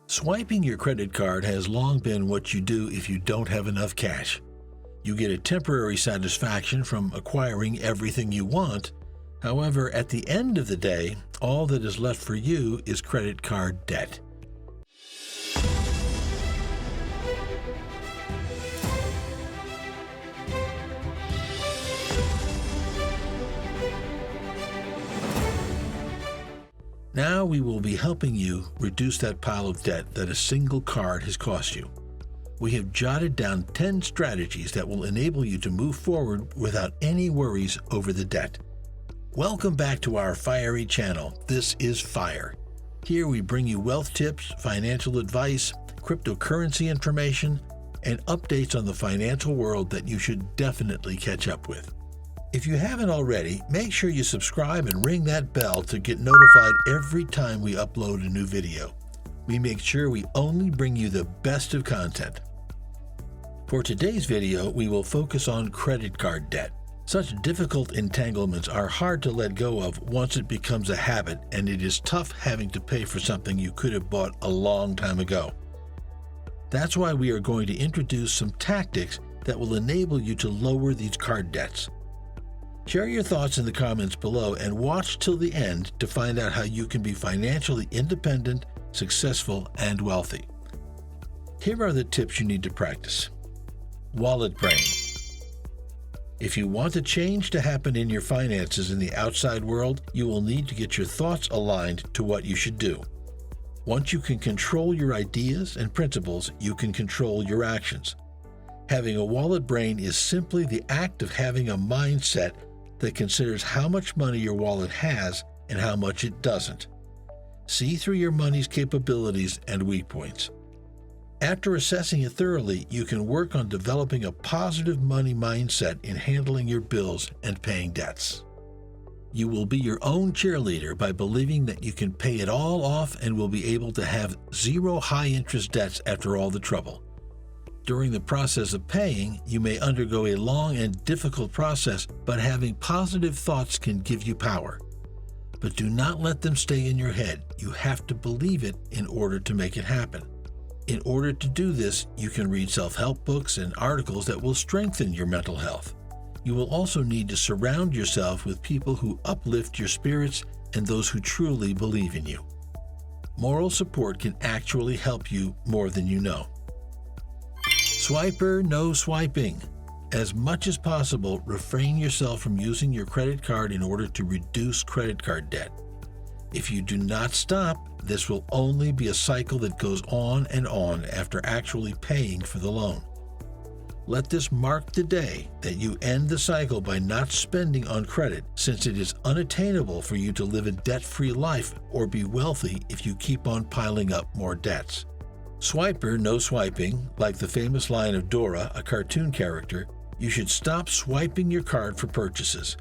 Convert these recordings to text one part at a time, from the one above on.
Swiping your credit card has long been what you do if you don't have enough cash. You get a temporary satisfaction from acquiring everything you want. However, at the end of the day, all that is left for you is credit card debt. Now we will be helping you reduce that pile of debt that a single card has cost you. We have jotted down 10 strategies that will enable you to move forward without any worries over the debt. Welcome back to our fiery channel. This is Fire. Here we bring you wealth tips, financial advice, cryptocurrency information, and updates on the financial world that you should definitely catch up with. If you haven't already, make sure you subscribe and ring that bell to get notified every time we upload a new video. We make sure we only bring you the best of content. For today's video, we will focus on credit card debt. Such difficult entanglements are hard to let go of once it becomes a habit, and it is tough having to pay for something you could have bought a long time ago. That's why we are going to introduce some tactics that will enable you to lower these card debts. Share your thoughts in the comments below and watch till the end to find out how you can be financially independent, successful, and wealthy. Here are the tips you need to practice. Wallet brain. If you want a change to happen in your finances in the outside world, you will need to get your thoughts aligned to what you should do. Once you can control your ideas and principles, you can control your actions. Having a wallet brain is simply the act of having a mindset that considers how much money your wallet has and how much it doesn't. See through your money's capabilities and weak points. After assessing it thoroughly, you can work on developing a positive money mindset in handling your bills and paying debts. You will be your own cheerleader by believing that you can pay it all off and will be able to have zero high-interest debts after all the trouble. During the process of paying, you may undergo a long and difficult process, but having positive thoughts can give you power. But do not let them stay in your head. You have to believe it in order to make it happen. In order to do this, you can read self-help books and articles that will strengthen your mental health. You will also need to surround yourself with people who uplift your spirits and those who truly believe in you. Moral support can actually help you more than you know. Swiper, no swiping. As much as possible, refrain yourself from using your credit card in order to reduce credit card debt. If you do not stop, this will only be a cycle that goes on and on after actually paying for the loan. Let this mark the day that you end the cycle by not spending on credit, since it is unattainable for you to live a debt-free life or be wealthy if you keep on piling up more debts. Swiper, no swiping. Like the famous line of Dora, a cartoon character, you should stop swiping your card for purchases.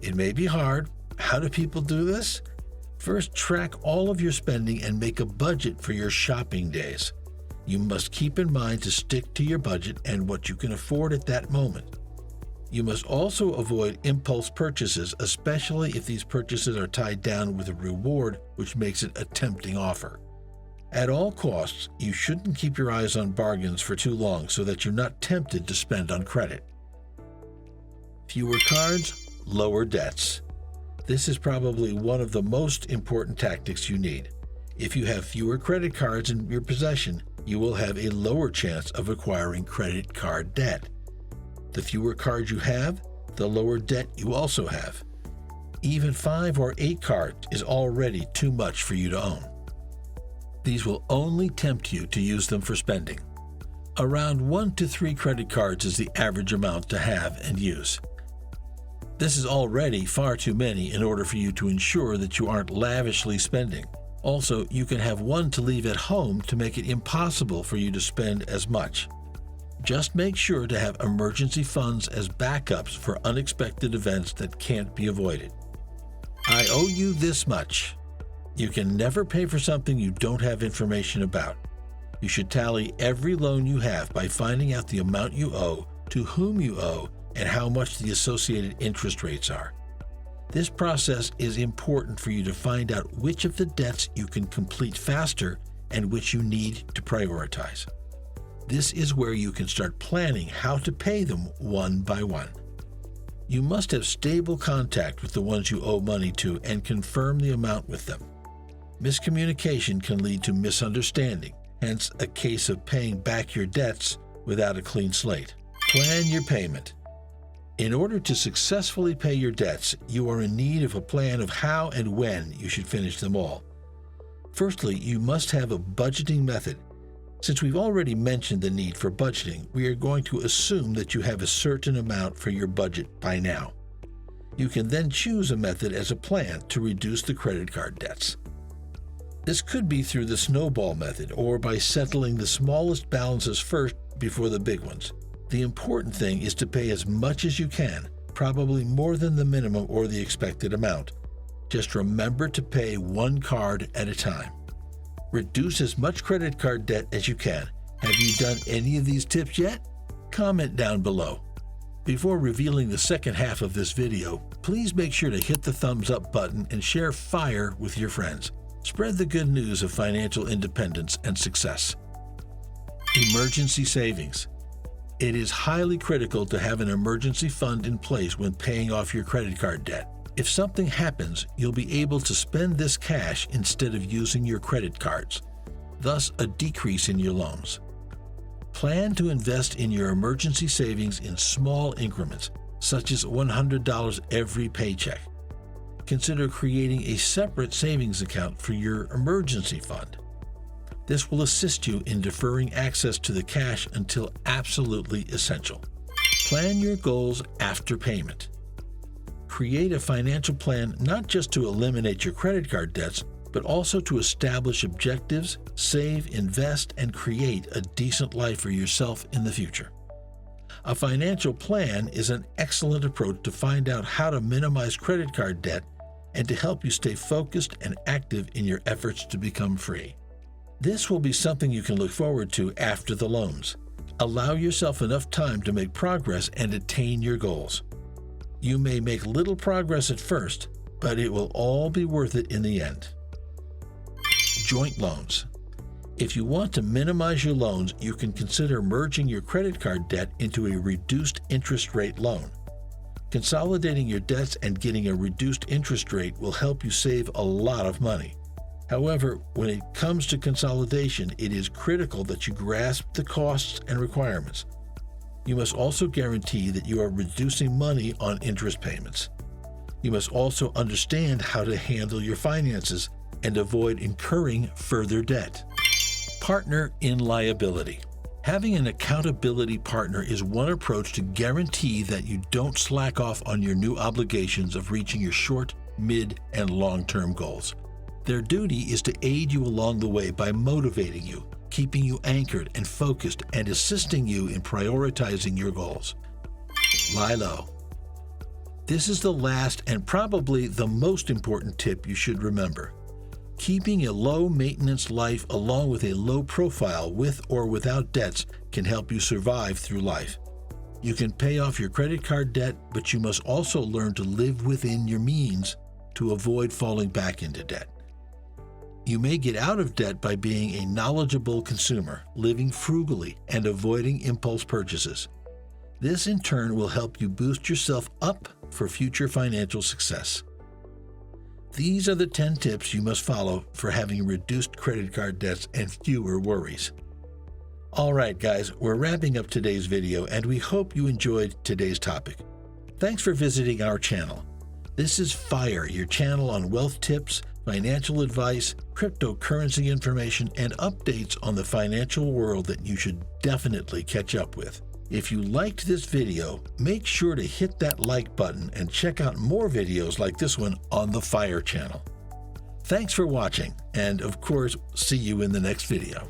It may be hard. How do people do this? First, track all of your spending and make a budget for your shopping days. You must keep in mind to stick to your budget and what you can afford at that moment. You must also avoid impulse purchases, especially if these purchases are tied down with a reward, which makes it a tempting offer. At all costs, you shouldn't keep your eyes on bargains for too long so that you're not tempted to spend on credit. Fewer cards, lower debts. This is probably one of the most important tactics you need. If you have fewer credit cards in your possession, you will have a lower chance of acquiring credit card debt. The fewer cards you have, the lower debt you also have. Even 5 or 8 cards is already too much for you to own. These will only tempt you to use them for spending. Around 1 to 3 credit cards is the average amount to have and use. This is already far too many in order for you to ensure that you aren't lavishly spending. Also, you can have one to leave at home to make it impossible for you to spend as much. Just make sure to have emergency funds as backups for unexpected events that can't be avoided. I owe you this much. You can never pay for something you don't have information about. You should tally every loan you have by finding out the amount you owe, to whom you owe, and how much the associated interest rates are. This process is important for you to find out which of the debts you can complete faster and which you need to prioritize. This is where you can start planning how to pay them one by one. You must have stable contact with the ones you owe money to and confirm the amount with them. Miscommunication can lead to misunderstanding, hence a case of paying back your debts without a clean slate. Plan your payment. In order to successfully pay your debts, you are in need of a plan of how and when you should finish them all. Firstly, you must have a budgeting method. Since we've already mentioned the need for budgeting, we are going to assume that you have a certain amount for your budget by now. You can then choose a method as a plan to reduce the credit card debts. This could be through the snowball method or by settling the smallest balances first before the big ones. The important thing is to pay as much as you can, probably more than the minimum or the expected amount. Just remember to pay one card at a time. Reduce as much credit card debt as you can. Have you done any of these tips yet? Comment down below. Before revealing the second half of this video, please make sure to hit the thumbs up button and share FIRE with your friends. Spread the good news of financial independence and success. Emergency savings. It is highly critical to have an emergency fund in place when paying off your credit card debt. If something happens, you'll be able to spend this cash instead of using your credit cards, thus a decrease in your loans. Plan to invest in your emergency savings in small increments, such as $100 every paycheck. Consider creating a separate savings account for your emergency fund. This will assist you in deferring access to the cash until absolutely essential. Plan your goals after payment. Create a financial plan not just to eliminate your credit card debts, but also to establish objectives, save, invest, and create a decent life for yourself in the future. A financial plan is an excellent approach to find out how to minimize credit card debt and to help you stay focused and active in your efforts to become free. This will be something you can look forward to after the loans. Allow yourself enough time to make progress and attain your goals. You may make little progress at first, but it will all be worth it in the end. Joint loans. If you want to minimize your loans, you can consider merging your credit card debt into a reduced interest rate loan. Consolidating your debts and getting a reduced interest rate will help you save a lot of money. However, when it comes to consolidation, it is critical that you grasp the costs and requirements. You must also guarantee that you are reducing money on interest payments. You must also understand how to handle your finances and avoid incurring further debt. Partner-In-Liability. Having an accountability partner is one approach to guarantee that you don't slack off on your new obligations of reaching your short, mid, and long-term goals. Their duty is to aid you along the way by motivating you, keeping you anchored and focused, and assisting you in prioritizing your goals. Lie low. This is the last and probably the most important tip you should remember. Keeping a low-maintenance life along with a low profile with or without debts can help you survive through life. You can pay off your credit card debt, but you must also learn to live within your means to avoid falling back into debt. You may get out of debt by being a knowledgeable consumer, living frugally, and avoiding impulse purchases. This in turn will help you boost yourself up for future financial success. These are the 10 tips you must follow for having reduced credit card debts and fewer worries. All right, guys, we're wrapping up today's video, and we hope you enjoyed today's topic. Thanks for visiting our channel. This is FIRE, your channel on wealth tips, financial advice, cryptocurrency information, and updates on the financial world that you should definitely catch up with. If you liked this video, make sure to hit that like button and check out more videos like this one on the FIRE channel. Thanks for watching, and of course, see you in the next video.